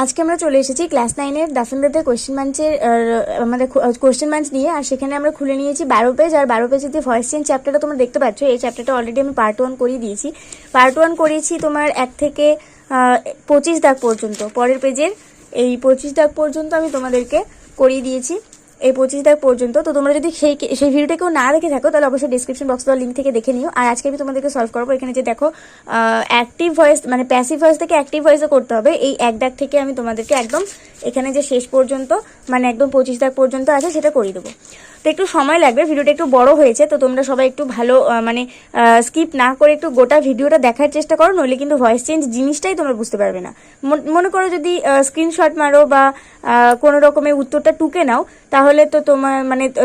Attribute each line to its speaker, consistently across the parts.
Speaker 1: আজকে আমরা চলে এসেছি ক্লাস 9-এর দাফিন্দাতে কোয়েশ্চেন মাঞ্চের আমাদের কোয়েশ্চেন মাঞ্চ নিয়ে। আর সেখানে আমরা খুলে নিয়েছি 12 পেজ, আর 12 পেজের যে ভয়েস চেঞ্জ চ্যাপ্টারটা তোমরা দেখতে পাচ্ছ, এই চ্যাপ্টারটা অলরেডি আমি পার্ট 1 করিয়ে দিয়েছি। পার্ট 1 করিয়েছি তোমার 1 থেকে 25 দাগ পর্যন্ত। পরের পেজের এই 25 দাগ পর্যন্ত আমি তোমাদেরকে করিয়ে দিয়েছি, এই 25 দাগ পর্যন্ত। তো তোমরা যদি সেই ভিডিওটা কেউ না দেখে থাকো তাহলে অবশ্যই ডিসক্রিপশন বক্স দেওয়া লিঙ্ক থেকে দেখে নিও। আর আজকে আমি তোমাদেরকে সলভ করবো। এখানে যে দেখো অ্যাক্টিভ ভয়েস মানে প্যাসিভ ভয়েস থেকে অ্যাক্টিভ ভয়েসে করতে হবে। এই 1 দাগ থেকে আমি তোমাদেরকে একদম এখানে যে শেষ পর্যন্ত মানে একদম 25 দাগ পর্যন্ত আছে সেটা করিয়ে দেবো। তো একটু সময় লাগবে, ভিডিওটা একটু বড় হয়েছে, তো তোমরা সবাই একটু ভালো মানে স্কিপ না করে একটু গোটা ভিডিওটা দেখার চেষ্টা করো, নইলে কিন্তু ভয়েস চেঞ্জ জিনিসটাই তোমরা বুঝতে পারবে না। মনে করো যদি স্ক্রিনশট মারো বা কোনো রকমের উত্তরটা টুকে নাও, তাহলে তো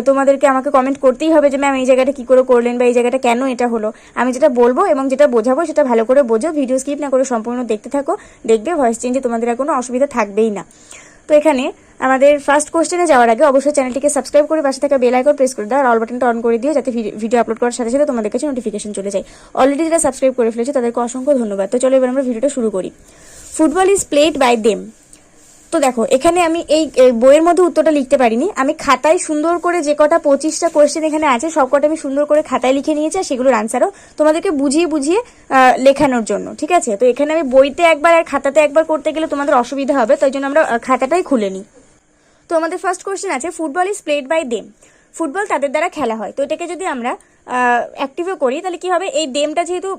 Speaker 1: তোমাদেরকে আমাকে কমেন্ট করতেই হবে যে ম্যাম এই জায়গাটা কী করে করলেন বা এই জায়গাটা কেন এটা হলো। আমি যেটা বলবো এবং যেটা বোঝাবো সেটা ভালো করে বোঝো, ভিডিও স্কিপ না করে সম্পূর্ণ দেখতে থাকো, দেখবে ভয়েস চেঞ্জে তোমাদের আর কোনো অসুবিধা থাকবেই না। তো এখানে আমাদের ফার্স্ট কোশ্চেনে যাওয়ার আগে অবশ্যই চ্যানেলটিকে সাবস্ক্রাইব করে পাশে থাকা বেল আইকন প্রেস করে দাও, আর অল বাটনটা অন করে দিও, যাতে ভিডিও আপলোড করার সাথে সাথে তোমাদের কাছে নোটিফিকেশন চলে যায়। অলরেডি যারা সাবস্ক্রাইব করে ফেলেছে তাদেরকে অসংখ্য ধন্যবাদ। তো চলো এবার আমরা ভিডিওটা শুরু করি। Football is played by them. তো দেখো এখানে আমি এই বইয়ের মধ্যে উত্তরটা লিখতে পারিনি, আমি খাতায় সুন্দর করে যে কটা 25টা কোয়েশ্চেন এখানে আছে সব কটা আমি সুন্দর করে খাতায় লিখে নিয়েছি, আর সেগুলোর আনসারও তোমাদেরকে বুঝিয়ে বুঝিয়ে লেখানোর জন্য, ঠিক আছে। তো এখানে আমি বইতে একবার আর খাতাতে একবার করতে গেলে তোমাদের অসুবিধা হবে, তাই জন্য আমরা খাতাটাই খুলে নিই। তো আমাদের ফার্স্ট কোয়েশ্চেন আছে football is played by them. Football তাদের দ্বারা খেলা হয়। তো এটাকে যদি আমরা অ্যাক্টিভও করি তাহলে কি হবে, এই দেমটা যেহেতু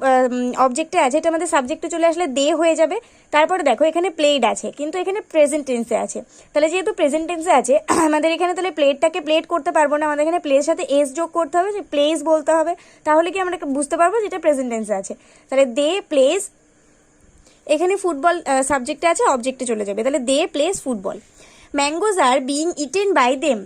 Speaker 1: অবজেক্টে আছে, এটা আমাদের সাবজেক্টে চলে আসলে দে হয়ে যাবে। তারপরে দেখো এখানে প্লেড আছে কিন্তু এখানে প্রেজেন্ট টেন্সে আছে, তাহলে যেহেতু প্রেজেন্ট টেন্সে আছে আমাদের এখানে তাহলে প্লেডটাকে প্লেড করতে পারবো না, আমাদের এখানে প্লের সাথে এস যোগ করতে হবে, যে প্লেস বলতে হবে, তাহলে কি আমরা বুঝতে পারবো যেটা প্রেজেন্ট টেন্সে আছে। তাহলে দে প্লেস, এখানে ফুটবল সাবজেক্টে আছে, অবজেক্টে চলে যাবে, তাহলে they place football. Mangoes are being eaten by them.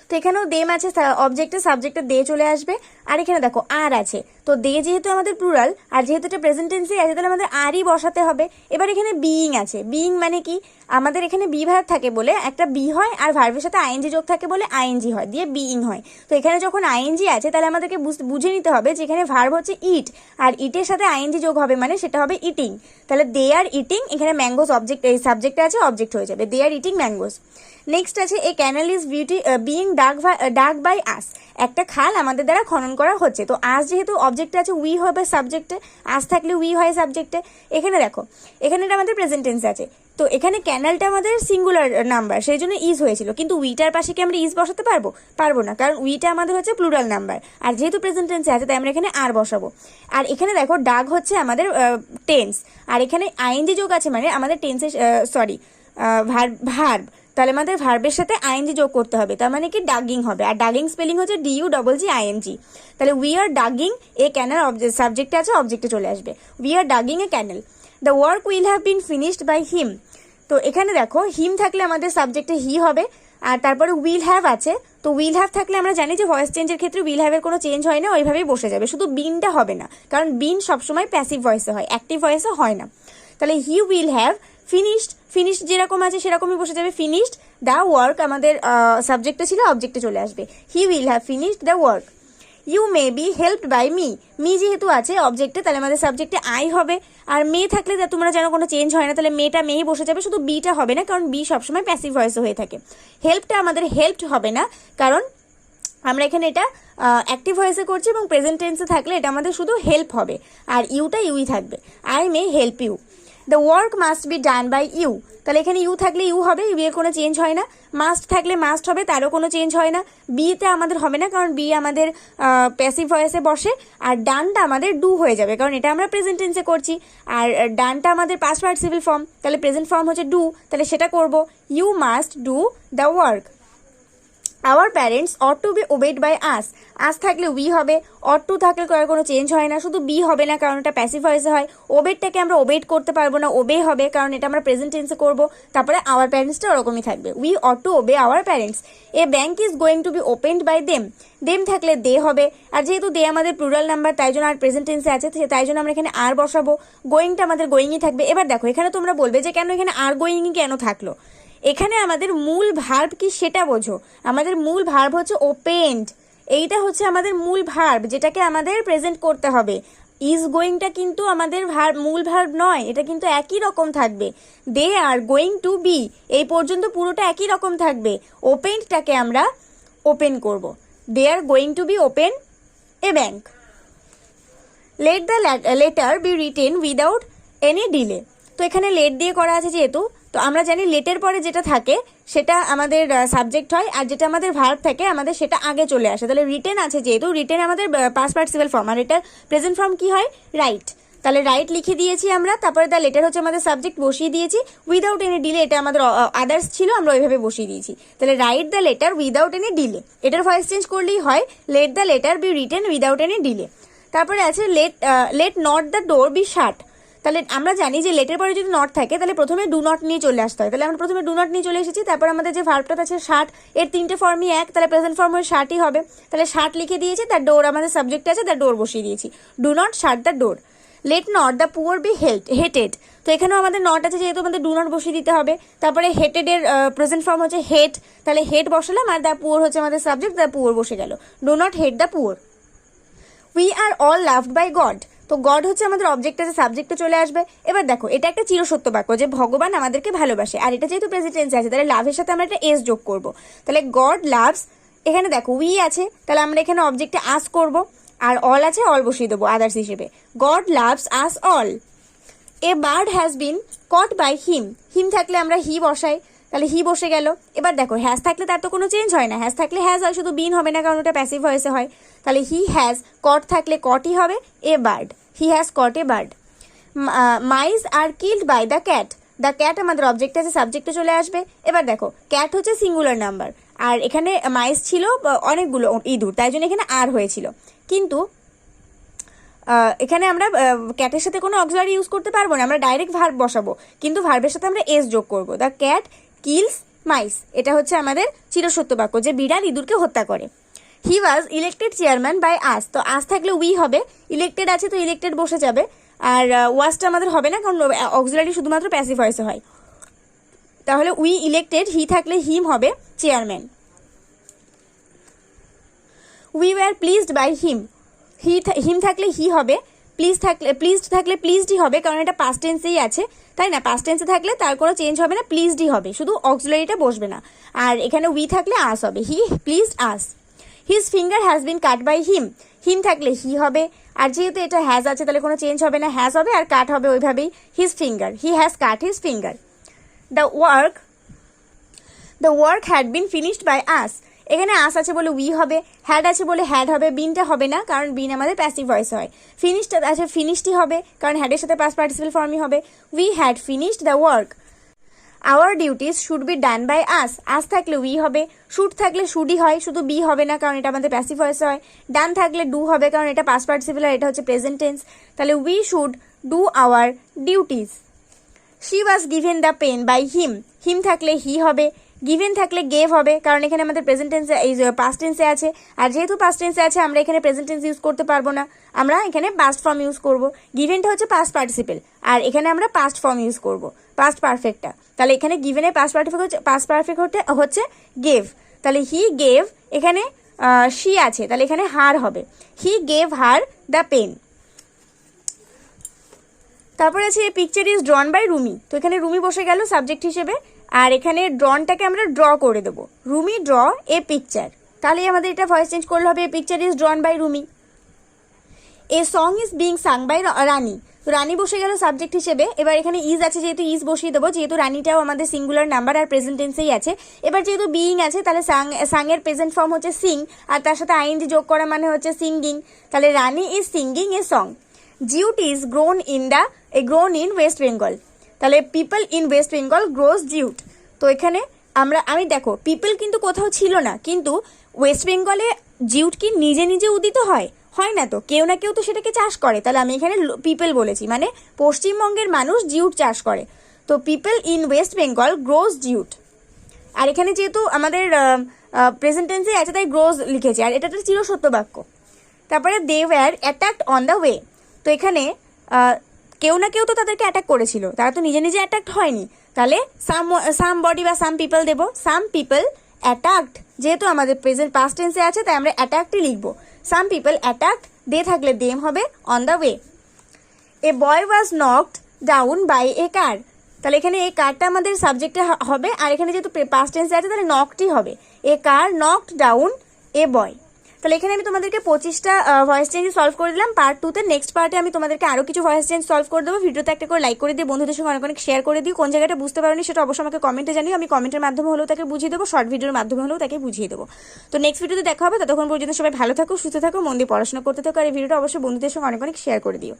Speaker 1: তো এখানেও দেম আছে, অবজেক্টে সাবজেক্টে দে চলে আসবে। আর এখানে দেখো আর আছে, তো দে যেহেতু আমাদের প্লুরাল আর যেহেতু এটা প্রেজেন্ট টেন্সে আছে, তাহলে আমাদের আরই বসাতে হবে। এবার এখানে বিইং আছে, বিইং মানে কি, আমাদের এখানে বি ভার্ব থাকে বলে একটা বি হয়, আর ভার্বের সাথে আইএনজি যোগ থাকে বলে আইএনজি হয়, দিয়ে বিইং হয়। তো এখানে যখন আইএনজি আছে তাহলে আমাদেরকে বুঝে নিতে হবে যে এখানে ভার্ব হচ্ছে ইট, আর ইটের সাথে আইএনজি যোগ হবে মানে সেটা হবে ইটিং। তাহলে দে আর ইটিং, এখানে ম্যাঙ্গোস অবজেক্ট, এই সাবজেক্টে আছে, অবজেক্ট হয়ে যাবে, they are eating mangoes. Next আছে a canal is being dug by us. একটা খাল আমাদের দ্বারা খনন করা হচ্ছে। তো আস যেহেতু অবজেক্টে আছে, উই হবে সাবজেক্টে, আস থাকলে উই হয় সাবজেক্টে। এখানে দেখো এখানে এটা আমাদের প্রেজেন্ট টেন্স আছে, তো এখানে ক্যানেলটা আমাদের সিঙ্গুলার নাম্বার, সেই জন্য ইজ হয়েছিল, কিন্তু উইটার পাশে কি আমরা ইজ বসাতে পারবো না, কারণ উইটা আমাদের হচ্ছে প্লুরাল নাম্বার, আর যেহেতু প্রেজেন্ট টেন্সে আছে তাই আমরা এখানে আর বসাবো। আর এখানে দেখো ডাগ হচ্ছে আমাদের টেন্স, আর এখানে আইএনজি যোগ আছে মানে আমাদের টেন্সের ভার্ব, তাহলে আমাদের ভার্বের সাথে আইএনজি যোগ করতে হবে, তার মানে কি ডাগিং হবে, আর ডাগিং স্পেলিং হচ্ছে DUGGING। তাহলে we are dugging a canal, সাবজেক্টে আছে, অবজেক্টে চলে আসবে, we are dugging a canal. The work will have been finished by him. তো এখানে দেখো হিম থাকলে আমাদের সাবজেক্টে হি হবে, আর তারপরে উইল হ্যাভ আছে, তো উইল হ্যাভ থাকলে আমরা জানি যে ভয়েস চেঞ্জের ক্ষেত্রে উইল হ্যাভের কোনো চেঞ্জ হয় না, ওইভাবেই বসে যাবে, শুধু বিনটা হবে না, কারণ বিন সবসময় প্যাসিভ ভয়েসে হয়, অ্যাক্টিভ ভয়েসে হয় না। তাহলে হি উইল হ্যাভ ফিনিশড যেরকম আছে সেরকমই বসে যাবে, ফিনিশড দ্য ওয়ার্ক আমাদের সাবজেক্টে ছিল, অবজেক্টে চলে আসবে, he will have finished the work. You may be helped by me যেহেতু আছে অবজেক্টে, তাহলে আমাদের সাবজেক্টে আই হবে, আর মে থাকলে তোমরা যেন কোনো চেঞ্জ হয় না, তাহলে মেটা মেই বসে যাবে, শুধু বিটা হবে না, কারণ বি সবসময় প্যাসিভ ভয়েসে হয়ে থাকে। হেল্পটা আমাদের হেল্পড হবে না, কারণ আমরা এখানে এটা অ্যাক্টিভ ভয়েসে করছি, এবং প্রেজেন্ট টেন্সে থাকলে এটা আমাদের শুধু হেল্প হবে, আর ইউটা ইউই থাকবে, I may help you. The work must be done by you, তাহলে এখানে ইউ থাকলে ইউ হবে, ইউ এর কোনো চেঞ্জ হয় না, মাস্ট থাকলে মাস্ট হবে, তারও কোনো চেঞ্জ হয় না, বিতে আমাদের হবে না, কারণ বি আমাদের প্যাসিভ ভয়েসে বসে, আর ডানটা আমাদের ডু হয়ে যাবে, কারণ এটা আমরা প্রেজেন্ট টেন্সে করছি, আর ডানটা আমাদের পাস্ট পার্টিসিপল ফর্ম, তাহলে প্রেজেন্ট ফর্ম হচ্ছে ডু, তাহলে সেটা করব, you must do the work. Our parents ought to be obeyed by us, us থাকলে উই হবে, অট টু থাকলে কোনো চেঞ্জ হয় না, শুধু বি হবে না, কারণ এটা প্যাসিভ ভয়েসে হয়, ওবেডটাকে আমরা ওবেড করতে পারবো না, ওবে হবে, কারণ এটা আমরা প্রেজেন্ট টেন্সে করবো, তারপরে আওয়ার প্যারেন্টসটা ওরকমই থাকবে, we ought to obey our parents. A bank is going to be opened by them থাকলে দে হবে, আর যেহেতু দে আমাদের প্লুরাল নাম্বার তাই জন্য আর প্রেজেন্ট টেন্সে আছে, তাই জন্য আমরা এখানে আর বসাবো, গোয়িংটা আমাদের গোয়িংই থাকবে। এবার দেখো এখানে তোমরা বলবে যে কেন এখানে আর গোয়িংই কেন থাকলো, এখানে আমাদের মূল ভার্ব কি সেটা বোঝো, আমাদের মূল ভার্ব হচ্ছে ওপেন্ড, এইটা হচ্ছে আমাদের মূল ভার্ব, যেটাকে আমাদের প্রেজেন্ট করতে হবে, ইজ গোয়িংটা কিন্তু আমাদের মূল ভার্ব নয়, এটা কিন্তু একই রকম থাকবে। দে আর গোয়িং টু বি, এই পর্যন্ত পুরোটা একই রকম থাকবে। ওপেনটাকে আমরা ওপেন করব। They are going to be open a bank. Let the letter be written without any delay. তো এখানে লেট দিয়ে করা আছে যেহেতু, তো আমরা জানি লেটের পরে যেটা থাকে সেটা আমাদের সাবজেক্ট হয়, আর যেটা আমাদের ভার্ব থাকে আমাদের সেটা আগে চলে আসে। তাহলে রিটেন আছে যেহেতু, রিটেন আমাদের পাস্ট পার্টিসিপল ফর্ম, আর এটার প্রেজেন্ট ফর্ম কি হয়? রাইট। তাহলে রাইট লিখে দিয়েছি আমরা, তারপরে দ্য লেটার হচ্ছে আমাদের সাবজেক্ট, বসিয়ে দিয়েছি। উইদাউট এনি ডিলে এটা আমাদের আদার্স ছিল, আমরা ওইভাবে বসিয়ে দিয়েছি। তাহলে write the letter without any delay, এটার ভয়েস চেঞ্জ করলেই হয় late the letter be written without any delay. তারপরে আছে late not the door be শাট। তাহলে আমরা জানি যে লেটের পরে যদি নট থাকে তাহলে প্রথমে ডু নট নিয়ে চলে আসতে হয়। তাহলে আমরা প্রথমে ডু নট নিয়ে চলে এসেছি, তারপর আমাদের যে ভার্বটা আছে শার্ট, এর তিনটে ফর্মই এক, তাহলে প্রেজেন্ট ফর্ম হয়ে শার্টই হবে। তাহলে শার্ট লিখে দিয়েছি, তার ডোর আমাদের সাবজেক্ট আছে, তার ডোর বসিয়ে দিয়েছি। Do not shut the door. Let not the poor be hated. তো এখানেও আমাদের নট আছে যেহেতু আমাদের ডু নট বসিয়ে দিতে হবে। তারপরে হেটেড এর প্রেজেন্ট ফর্ম হচ্ছে হেট, তাহলে হেট বসালাম, আর দ্য পুয়ার হচ্ছে আমাদের সাবজেক্ট, দ্য পুয়ার বসে গেল। Do not hate the poor. We are all loved by God. তো গড হচ্ছে আমাদের অবজেক্ট আছে, সাবজেক্টে চলে আসবে। এবার দেখো এটা একটা চিরসত্য বাক্য যে ভগবান আমাদেরকে ভালোবাসে, আর এটা যেহেতু প্রেজেন্ট টেন্সে আছে তাহলে লাভের সাথে আমরা একটা এস যোগ করব। তাহলে গড লাভস, এখানে দেখো উই আছে, তাহলে আমরা এখানে অবজেক্টে আস করব, আর অল আছে, অল বসিয়ে দেবো আদার্স হিসেবে। God loves us all. A bird has been caught by him. Him থাকলে আমরা হি বসাই, তাহলে হি বসে গেল। এবার দেখো হ্যাজ থাকলে তার তো কোনো চেঞ্জ হয় না, হ্যাজ থাকলে হ্যাজ হয়, শুধু বিন হবে না কারণ ওটা প্যাসিভ ভয়েসে হয়। তাহলে হি হ্যাজ, কট থাকলে কটই হবে। A bird, he has caught a bird. Mice are killed by the cat. The cat আমাদের অবজেক্ট আছে, সাবজেক্টে চলে আসবে। এবার দেখো ক্যাট হচ্ছে সিঙ্গুলার নাম্বার, আর এখানে মাইস ছিল অনেকগুলো ইঁদুর, তাই জন্য এখানে আর হয়েছিল। কিন্তু এখানে আমরা ক্যাটের সাথে কোনো অক্সিলারি ইউজ করতে পারবো না, আমরা ডাইরেক্ট ভার্ব বসাবো, কিন্তু ভার্বের সাথে আমরা এস যোগ করবো। দ্য ক্যাট কিলস মাইস, এটা হচ্ছে আমাদের চিরসত্য বাক্য যে বিড়াল ইঁদুরকে হত্যা করে। He was elected chairman by us. তো আস থাকলে উই হবে, ইলেক্টেড আছে তো ইলেক্টেড বসে যাবে, আর ওয়াজটা আমাদের হবে না কারণ অক্সিলারি শুধুমাত্র প্যাসিভ ভয়েসে হয়। তাহলে উই ইলেক্টেড, হি থাকলে হিম হবে chairman. We were pleased by him. Him থাকলে হি হবে, প্লিজড থাকলে প্লিজডই হবে কারণ এটা পাস্ট টেন্সেই আছে, তাই না? পাস্ট টেন্সে থাকলে তার কোনো চেঞ্জ হবে না, প্লিজডই হবে, শুধু অক্সিলারিটা বসবে না। আর এখানে উই থাকলে আস হবে, he pleased us. His finger has been cut by him. Him থাকলে হি হবে, আর যেহেতু এটা হ্যাজ আছে তাহলে কোনো চেঞ্জ হবে না, হ্যাজ হবে আর কাট হবে ওইভাবেই। His finger, he has cut his finger. The work had been finished by us. এখানে আস আছে বলে উই হবে, হ্যাড আছে বলে হ্যাড হবে, বিনটা হবে না কারণ বিন আমাদের প্যাসিভ ভয়েস হয়। ফিনিশড আছে, ফিনিশডই হবে কারণ হ্যাডের সাথে পাস্ট পার্টিসিপল ফর্মই হবে। We had finished the work. Our duties should be done by us. Us থাকলে উই হবে, শুড থাকলে শুডই হয়, শুধু বি হবে না কারণ এটা আমাদের প্যাসিভ ভয়েসে হয়। ডান থাকলে ডু হবে কারণ এটা পাস্ট পার্টিসিপল আর এটা হচ্ছে প্রেজেন্ট টেন্স। তাহলে we should do our duties. She was given the pen by him. Him থাকলে হি হবে, গিভেন থাকলে গেভ হবে কারণ এখানে আমাদের প্রেজেন্ট টেন্সে এই পাস্ট টেন্সে আছে, আর যেহেতু পাস্ট টেন্সে আছে আমরা এখানে প্রেজেন্ট টেন্স ইউজ করতে পারবো না, আমরা এখানে পাস্ট ফর্ম ইউজ করব। গিভেনটা হচ্ছে পাস্ট পার্টিসিপল আর এখানে আমরা পাস্ট ফর্ম ইউজ করব, পাস্ট পারফেক্টটা। তাহলে এখানে গিভেনের পাস্ট পারফেক্ট হচ্ছে গেভ। তাহলে হি গেভ, এখানে শি আছে তাহলে এখানে হার হবে, he gave her the pen. তারপরে আছে picture is drawn by Rumi. তো এখানে রুমি বসে গেল সাবজেক্ট হিসেবে, আর এখানে ড্রনটাকে আমরা ড্র করে দেবো, রুমি ড্র এ পিকচার। তাহলে আমাদের এটা ভয়েস চেঞ্জ করলে হবে a picture is drawn by Rumi. A song is being sung by Rani. তো রানী বসে গেল সাবজেক্ট হিসেবে, এবার এখানে ইজ আছে যেহেতু ইজ বসিয়ে দেবো, যেহেতু রানীটাও আমাদের সিঙ্গুলার নাম্বার আর প্রেজেন্ট টেন্সেই আছে। এবার যেহেতু বিইং আছে তাহলে সাং এর প্রেজেন্ট ফর্ম হচ্ছে সিং, আর তার সাথে আইএনজি যোগ করা মানে হচ্ছে সিঙ্গিং। তাহলে Rani is singing a song. Jute is grown in West Bengal. তাহলে people in West Bengal grows jute. তো এখানে আমি দেখো পিপল কিন্তু কোথাও ছিল না, কিন্তু ওয়েস্ট বেঙ্গলে জিউট কি নিজে নিজে উদিত হয় না, তো কেউ না কেউ তো সেটাকে চাষ করে। তাহলে আমি এখানে পিপল বলেছি, মানে পশ্চিমবঙ্গের মানুষ জিউট চাষ করে। তো people in West Bengal grows jute. আর এখানে যেহেতু আমাদের প্রেজেন্ট টেন্সে আছে তাই গ্রোজ লিখেছি, আর এটা একটা চিরসত্য বাক্য। তারপরে they were attacked on the way. তো এখানে কেউ না কেউ তো তাদেরকে অ্যাটাক করেছিল, তারা তো নিজে নিজে অ্যাটাকড হয়নি। তাহলে সাম বডি বা সাম পিপল দেবো। সাম পিপল অ্যাটাকড, যেহেতু আমাদের প্রেজেন্ট পাস্ট টেন্সে আছে তাই আমরা অ্যাটাকডই লিখবো। সাম পিপল অ্যাটাকড, দে থাকলে দেম হবে on the way. A boy was knocked down by a car. তাহলে এখানে এই কারটা আমাদের সাবজেক্টে হবে, আর এখানে যেহেতু পাস্ট টেন্সে আছে তাহলে নকডই হবে। এ কার নকড ডাউন এ বয়। তাহলে এখানে আমি তোমাদেরকে 25টা ভয়েস চেঞ্জ সলভ করে দিলাম। পার্ট 2-তে নেক্সট পার্টে আমি তোমাদেরকে আরো কিছু ভয়েস চেঞ্জ সলভ করে দেবো। ভিডিওতে একটা করে লাইক করে দিয়ে বন্ধুদের সঙ্গে অনেক অনেক শেয়ার করে দিই। কোন জায়গাটা বুঝতে পারোনি সেটা অবশ্যই আমাকে কমেন্টে জানিও, আমি কমেন্টের মাধ্যমে হলেও তাকে বুঝিয়ে দেবো, শর্ট ভিডিওর মাধ্যমে হলেও তাকে বুঝিয়ে দেবো। তো নেক্সট ভিডিওতে দেখা হবে, ততক্ষণ পর্যন্ত সবাই ভালো থাকো, সুস্থ থাকো, মন দিয়ে পড়াশোনা করতে থাকো, আর এই ভিডিওটা অবশ্যই বন্ধুদের সঙ্গে অনেক অনেক শেয়ার করে দিও।